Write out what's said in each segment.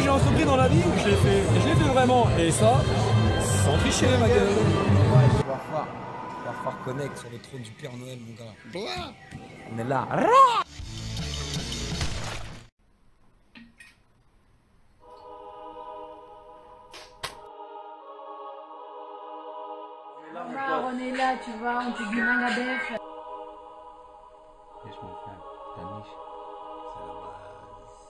j'ai entrepris dans la vie, je l'ai fait. Et je l'ai fait vraiment. Et ça, sans tricher, ma gueule. Ouais, tu vas falloir connecter sur le trône du Père Noël, mon gars. On est là. On est là, tu vois, on te dit Mangadef. Laisse-moi faire. Ta niche, c'est la base.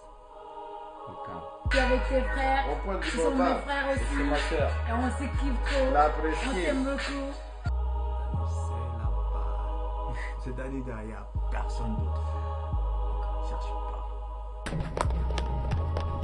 Aucun. Tu es avec tes frères, qui sont mes frères aussi. C'est ma soeur. Et on se kiffe trop. On t'aime beaucoup. C'est la base. C'est Dani derrière, personne d'autre. Cherche pas.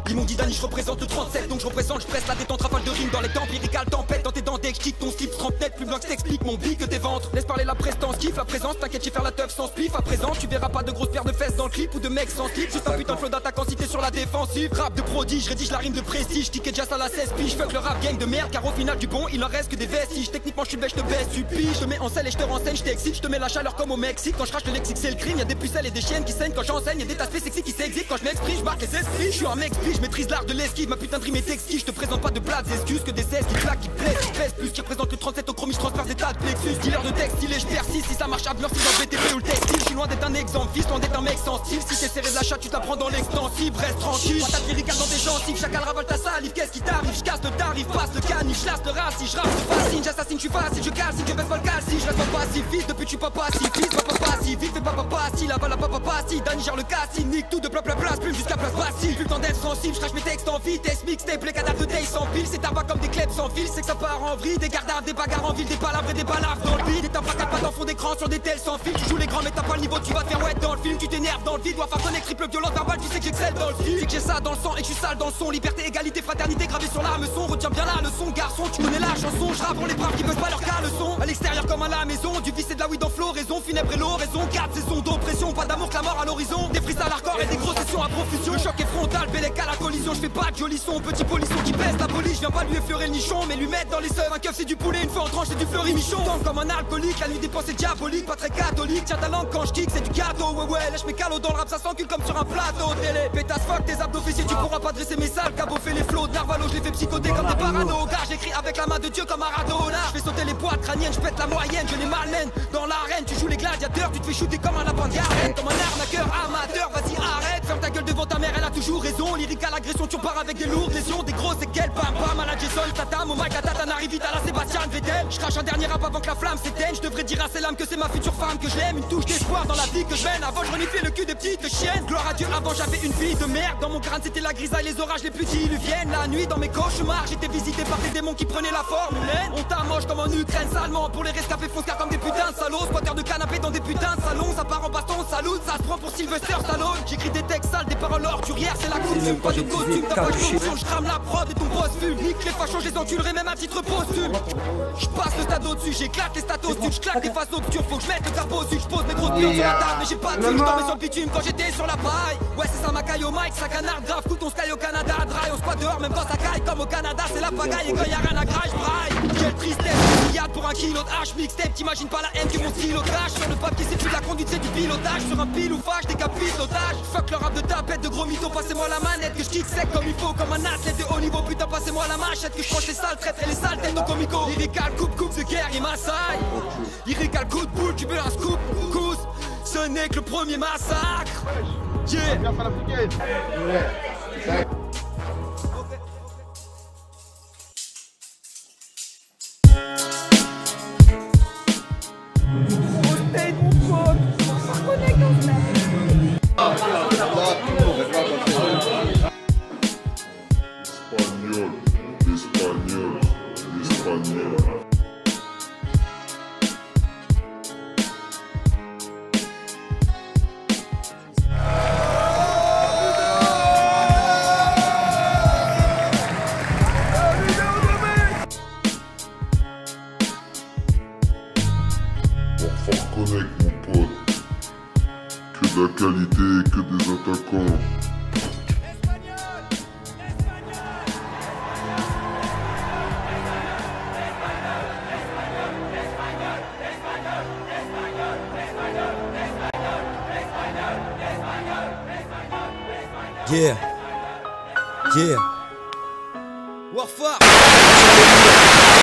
Ils m'ont dit Dani, je représente le 37, donc je représente, je presse la détente, rafale de rimes dans les temps, lyrical tempête dans tes dents, dès que je kick ton slip 30 net, plus blanc que t'explique mon big que tes ventres. Laisse parler la prestance, kiffe la présence, t'inquiète, j'ai faire la teuf sans spliff. À présent, tu verras pas de grosses paires de fesses dans le clip ou de mecs sans slip. Juste un putain de flow d'attaquant cité sur la défensive. Rap de prodige, rédige la rime de prestige, ticket déjà à la 16 piges. Fuck le rap gang de merde, car au final du bon, il en reste que des vestiges. Techniquement, je suis bête, je te baisse, tu piges. Je te mets en selle et je te renseigne, je t'excite, je te mets la chaleur comme au Mexique. Quand je crache le lexique, c'est le crime, y'a des pucelles et des chiennes qui saignent. Quand j'enseigne, y'a des taspés sexy qui s'excitent. Quand je m'exprime, je marque les esprits. Je suis un mec je maîtrise l'art de l'esquive. Ma putain de rime est exquis, je te présente pas de plates excuses que des 16 qui claquent, qui plaisent, qui pèsent plus, qui représentent le 37 au chromie, je transperce des tas de plexus. Dealer de textile et je persiste, si ça marche à merci dans le BTP ou le textile. Je suis loin d'être un exemple, fils, loin d'être un mec sans style. Si t'es serré de la chatte, tu te la prends dans l'extensive, reste tranquille. Patate lyrical dans des gencives, chacal ravale ta salive. Qu'est-ce qui t'arrive? Je casse le tarif, passe le canif, je lasse le racine, je rappe, je fascine, j'assassine, je suis facile, je calcine, je baisse pas le calcine, je reste pas passif, fils, depuis tu pas passif, fils, pas passif, vite fais pas si, là-bas la papa passi, Dani gère le casting, nique tout de place, plume jusqu'à place facile. Plus le temps d'être sensible, je crache mes textes en vitesse, mixtape, les cadavres de day sans pile, c'est tabac comme des clèpes sans fil, c'est que ça part en vrille, des gardaves, des bagarres en ville, des palabres et des balafres dans le vide, et t'as pas qu'à pas dans fond d'écran sur des tels sans fil, tu joues les grands mais t'as pas le niveau, tu vas te faire ouais dans le film, tu t'énerves dans le vide, dois faire connaître triple violence verbale, tu sais que j'excelle dans le film, c'est que j'ai ça dans le sang et que je suis sale dans le son, liberté, égalité, fraternité gravé sur l'arme-son, retiens bien la leçon, garçon, tu connais la chanson, je rappe pour les braves qui peuvent pas leur cas le son, à l'extérieur comme à la maison, du vice et de la weed en floraison, funèbre et l'oraison, 4 saisons d'oppression, pas d'amour que la mort à l'horizon, des frises à l'hardcore et des grosses sessions à profusion, le choc est frontal, bélec à la collision, je fais pas de jolis sons, petit polisson qui pèse la police, je viens pas lui effleurer le nichon, mais lui mettre dans les seufs, un keuf c'est du poulet, une fois en tranche c'est du fleuri michon, tant comme un alcoolique, la nuit des pensées diaboliques, pas très catholique, tiens ta langue quand je kick, c'est du gâteau, ouais, lèche mes calots dans le rap, ça s'encule comme sur un plateau télé, pétasse fuck tes abdos fessiers, tu pourras pas dresser mes salles, cabot fait les flots, Narvalo, je les fais psychoter comme des parano, gars, j'écris avec la main de Dieu comme Maradona, je fais sauter les poids crâniennes, je pète la moyenne, je les malène, dans l'arène, tu joues les gladiateurs, tu te fais shooter comme un lapin de garenne, comme un arnaqueur amateur, vas-y arrête, ferme ta gueule devant ta mère, elle a toujours raison, lyrique à l'agression, tu repars avec des lourdes lésions, des grosses séquelles, bam bam, à la Jason, Tatam, au mic, la tatane arrive vite à la Sébastien Vettel, je crache un dernier rap avant que la flamme s'éteigne, je devrais dire à ses lames que c'est ma future femme, que je l'aime, une touche d'espoir dans la vie que je mène, avant je reniflais le cul des petites chiennes, gloire à Dieu, avant j'avais une vie de merde, dans mon crâne c'était la grisaille, les orages les plus diluviennes, la nuit dans mes cauchemars, j'étais visité par des démons qui prenaient la forme humaine, on t'amoche comme en Ukraine, salement, pour les rescapés fausse car comme des putains de salauds, squatteurs de canapé dans des putains de salons, ça part en baston, salut, ça se prend pour Sylvester Stallone, j'écris des textes sales, des paroles ordurières, c'est la coutume, pas de costume, t'as pas de fonction, je crame la prod et ton boss fume, nique les fachos, je les enculerai même à titre posthume, je passe le stade au-dessus, j'éclate les statos, je claque des faces obscures, faut que je mette le capot au-dessus, je pose mes grosses pions sur la table, mais j'ai pas de thune, je tombais sur le bitume quand j'étais sur la paille, ouais c'est ça ma caille au mic, ça canarde grave, tout ton sky au Canada, dry, on se pas dehors, même quand ça caille, comme au Canada, c'est la pagaille, et quand y'a rien à grage, braille, quelle tristesse, milliard pour un kilo de hache, mixtape, t'imagines pas la haine que mon stylo cache, sur le papier c'est plus de la conduite, c'est du pilotage, sur un pile ou fâche, décapite l'otage, fuck le rap de tapette, de gros mythos, passez-moi la manette, que je kick sec comme il faut, comme un athlète de haut niveau, putain passez-moi la machette, que je proche les sales traites et les sales têtes de comico, lyrical coupe de guerre, il m'assaille, lyrical coup de boule, tu veux un scoop, cousse, ce n'est que le premier massacre, yeah. Espagnol. Enfin connect mon pote. Que de la qualité et que des attaquants. Yeah, yeah, Warfare.